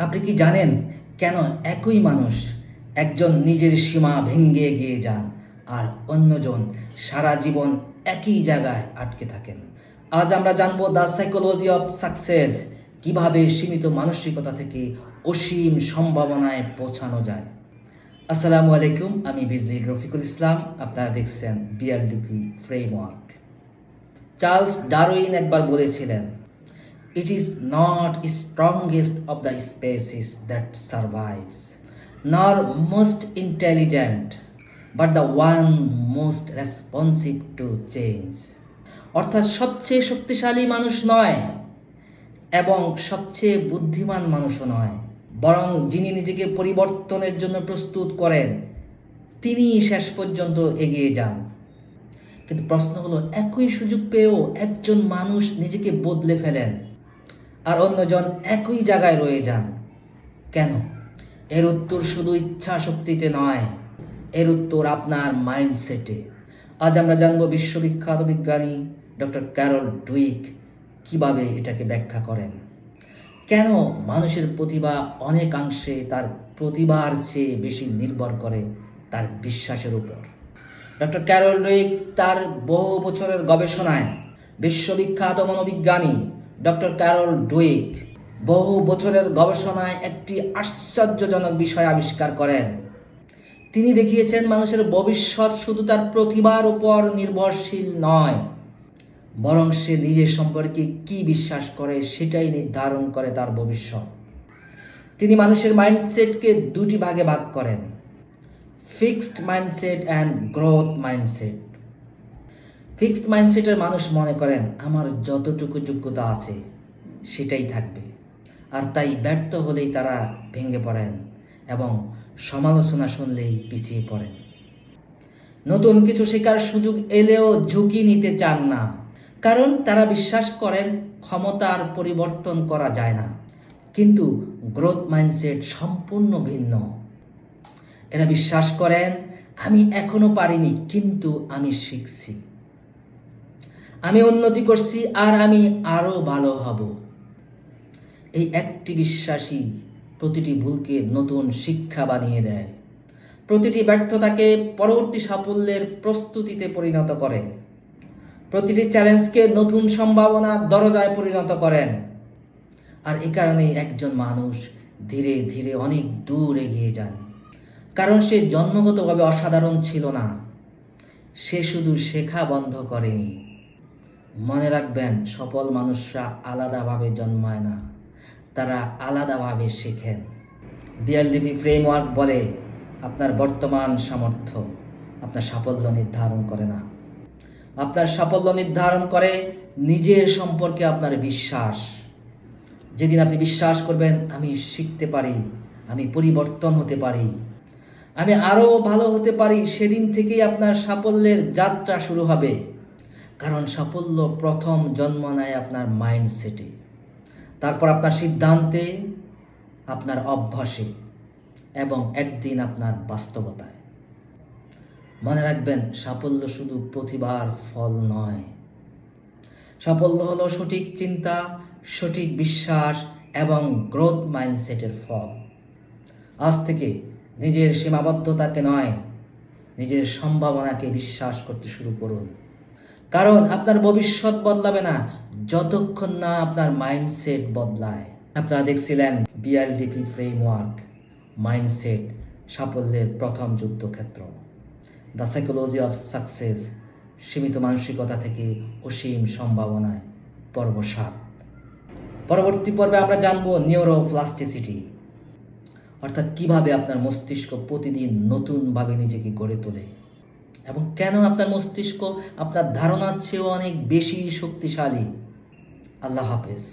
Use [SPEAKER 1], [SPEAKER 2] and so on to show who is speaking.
[SPEAKER 1] আপনি কি জানেন কেন একই মানুষ একজন নিজের সীমা ভেঙে এগিয়ে যান আর অন্যজন সারা জীবন একই জায়গায় আটকে থাকেন? আজ আমরা জানবো দ্য সাইকোলজি অফ সাকসেস, কিভাবে সীমিত মানসিকতা থেকে অসীম সম্ভাবনায় পৌঁছানো যায়। আসসালামু আলাইকুম, আমি বিজলি রফিকুল ইসলাম। আপনারা দেখছেন বিআরডিপি ফ্রেমওয়ার্ক। চার্লস ডারউইন একবার বলেছিলেন, "It is not strongest of the species that survives, nor most intelligent, but the one most responsive to change." অর্থাৎ সবচেয়ে শক্তিশালী মানুষ নয় এবং সবচেয়ে বুদ্ধিমান মানুষও নয়, বরং যিনি নিজেকে পরিবর্তনের জন্য প্রস্তুত করেন তিনি শেষ পর্যন্ত এগিয়ে যান। কিন্তু প্রশ্ন হলো, একই সুযোগ পেয়েও একজন মানুষ নিজেকে বদলে ফেলেন আর অন্যজন একই জায়গায় রয়ে যান। কেন? এর উত্তর শুধু ইচ্ছা শক্তিতে নয়, এর উত্তর আপনার মাইন্ডসেটে। আজ আমরা জানব বিশ্ববিখ্যাত বিজ্ঞানী ডক্টর ক্যারল ডুইক কিভাবে এটাকে ব্যাখ্যা করেন। কেন মানুষের প্রতিভা অনেকাংশে তার প্রতিভার চেয়ে বেশি নির্ভর করে তার বিশ্বাসের উপর। ডক্টর ক্যারল ডুইক তার বহু বছরের গবেষণায়, বিশ্ববিখ্যাত মনোবিজ্ঞানী ডক্টর ক্যারল ডুইক বহু বছরের গবেষণায় একটি আশ্চর্যজনক বিষয় আবিষ্কার করেন। তিনি দেখিয়েছেন মানুষের ভবিষ্যৎ শুধু তার প্রতিভার উপর নির্ভরশীল নয়, বরং সে নিজের সম্পর্কে কি বিশ্বাস করে সেটাই নির্ধারণ করে তার ভবিষ্যৎ। তিনি মানুষের মাইন্ডসেটকে দুটি ভাগে ভাগ করেন: fixed mindset and growth mindset. Fixed মাইন্ডসেটের মানুষ মনে করেন, আমার যতটুকু যোগ্যতা আছে সেটাই থাকবে, আর তাই ব্যর্থ হলেই তারা ভেঙে পড়েন এবং সমালোচনা শুনলেই পিছিয়ে পড়েন। নতুন কিছু শেখার সুযোগ এলেও ঝুঁকি নিতে চান না, কারণ তারা বিশ্বাস করেন ক্ষমতার পরিবর্তন করা যায় না। কিন্তু গ্রোথ মাইন্ডসেট সম্পূর্ণ ভিন্ন। এরা বিশ্বাস করেন, আমি এখনো পারিনি, কিন্তু আমি শিখছি, আমি উন্নতি করছি, আর আমি আরো ভালো হব। এই একটি বিশ্বাসই প্রতিটি ভুলকে নতুন শিক্ষা বানিয়ে দেয়, প্রতিটি ব্যর্থতাকে পরবর্তী সাফল্যের প্রস্তুতিতে পরিণত করে, প্রতিটি চ্যালেঞ্জকে নতুন সম্ভাবনার দরজায় পরিণত করেন। আর এ কারণেই একজন মানুষ ধীরে ধীরে অনেক দূর এগিয়ে যান, কারণ সে জন্মগতভাবে অসাধারণ ছিল না, সে শুধু শেখা বন্ধ করেনি। মনে রাখবেন, সফল মানুষরা আলাদাভাবে জন্মায় না, তারা আলাদাভাবে শেখেন। বিএলডিপি ফ্রেমওয়ার্ক বলে, আপনার বর্তমান সামর্থ্য আপনার সাফল্য নির্ধারণ করে না, আপনার সাফল্য নির্ধারণ করে নিজের সম্পর্কে আপনার বিশ্বাস। যেদিন আপনি বিশ্বাস করবেন, আমি শিখতে পারি, আমি পরিবর্তন হতে পারি, আমি আরও ভালো হতে পারি, সেদিন থেকেই আপনার সাফল্যের যাত্রা শুরু হবে। কারণ সাফল্য প্রথম জন্ম নেয় আপনার মাইন্ডসেটে, তারপর আপনার সিদ্ধান্তে, আপনার অভ্যাসে এবং একদিন আপনার বাস্তবতায়। মনে রাখবেন, সাফল্য শুধু প্রতিভার ফল নয়, সাফল্য হলো সঠিক চিন্তা, সঠিক বিশ্বাস এবং গ্রোথ মাইন্ডসেটের ফল। আজ থেকে নিজের সীমাবদ্ধতাকে নয়, নিজের সম্ভাবনাকে বিশ্বাস করতে শুরু করুন। কারণ আপনার ভবিষ্যৎ বদলাবে না যতক্ষণ না আপনার মাইন্ডসেট বদলায়। আপনারা দেখছিলেন বিআরডিপি ফ্রেমওয়ার্ক, মাইন্ডসেট সাফল্যের প্রথম যুদ্ধক্ষেত্র। দ্য সাইকোলজি অফ সাকসেস, সীমিত মানসিকতা থেকে অসীম সম্ভাবনায়, পর্ব 7। পরবর্তী পর্বে আমরা জানব নিউরোপ্লাস্টিসিটি, অর্থাৎ কিভাবে আপনার মস্তিষ্ক প্রতিদিন নতুনভাবে নিজেকে গড়ে তোলে এবং কেন আপনার মস্তিষ্ক আপনার ধারণার চেয়েও অনেক বেশি শক্তিশালী। আল্লাহ হাফেজ।